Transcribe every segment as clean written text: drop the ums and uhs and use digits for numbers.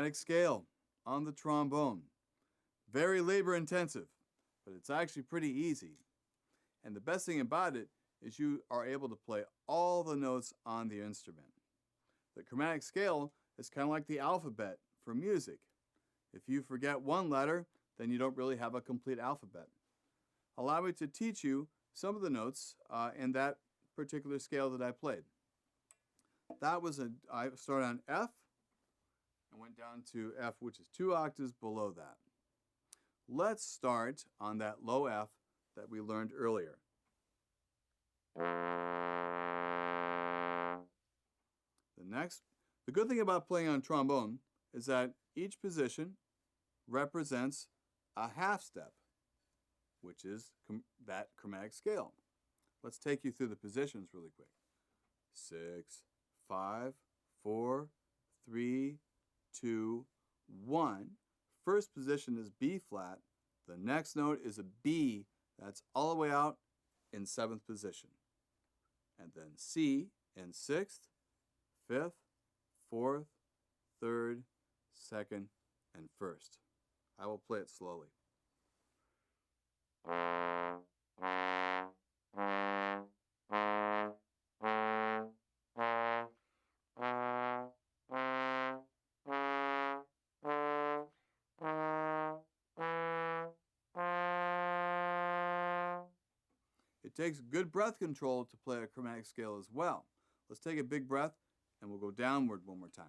chromatic scale on the trombone. Very labor intensive, but it's actually pretty easy. And the best thing about it is you are able to play all the notes on the instrument. The chromatic scale is kind of like the alphabet for music. If you forget one letter, then you don't really have a complete alphabet. Allow me to teach you some of the notes in that particular scale that I played. I started on F and went down to F, which is 2 octaves below that. Let's start on that low F that we learned earlier. The good thing about playing on trombone is that each position represents a half step, which is that chromatic scale. Let's take you through the positions really quick. 6, 5, 4, 3, 2, 1. First position is B flat. The next note is a B that's all the way out in 7th position. And then C in 6th, 5th, 4th, 3rd, 2nd, and 1st. I will play it slowly. It takes good breath control to play a chromatic scale as well. Let's take a big breath and we'll go downward one more time.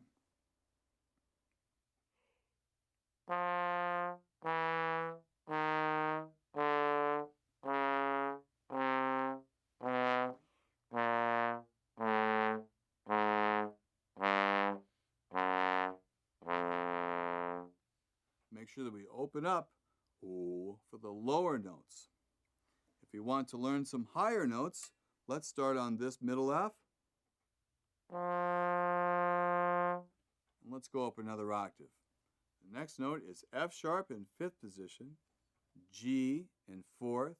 Make sure that we open up for the lower notes. If you want to learn some higher notes, let's start on this middle F. And let's go up another octave. The next note is F sharp in 5th position, G in 4th,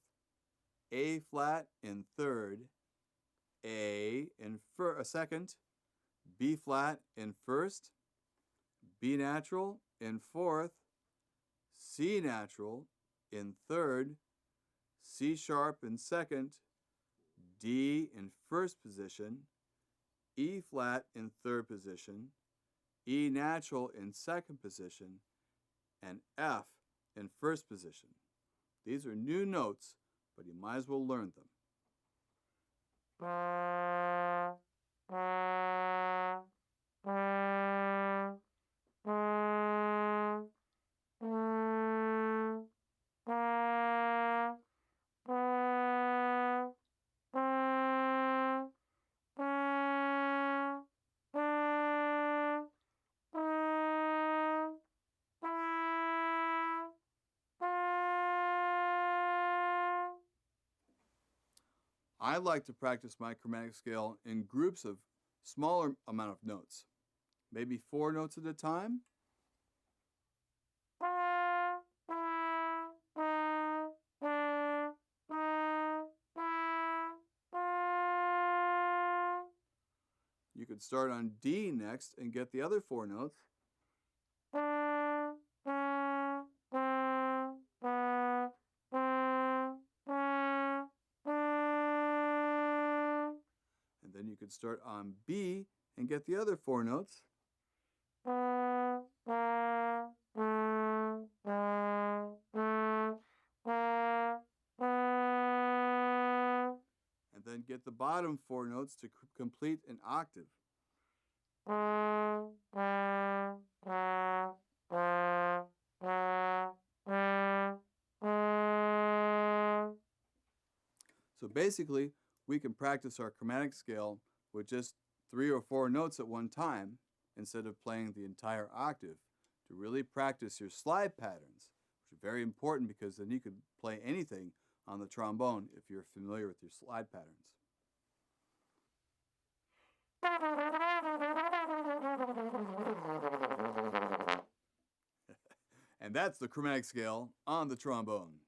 A flat in 3rd, A in 2nd, B flat in 1st, B natural in 4th, C natural in 3rd, C sharp in 2nd, D in 1st position, E flat in 3rd position, E natural in 2nd position, and F in 1st position. These are new notes, but you might as well learn them. I like to practice my chromatic scale in groups of smaller amount of notes, maybe 4 notes at a time. You could start on D next and get the other 4 notes. Then you could start on B and get the other 4 notes. And then get the bottom 4 notes to complete an octave. So basically, we can practice our chromatic scale with just 3 or 4 notes at one time instead of playing the entire octave to really practice your slide patterns, which are very important because then you could play anything on the trombone if you're familiar with your slide patterns. And that's the chromatic scale on the trombone.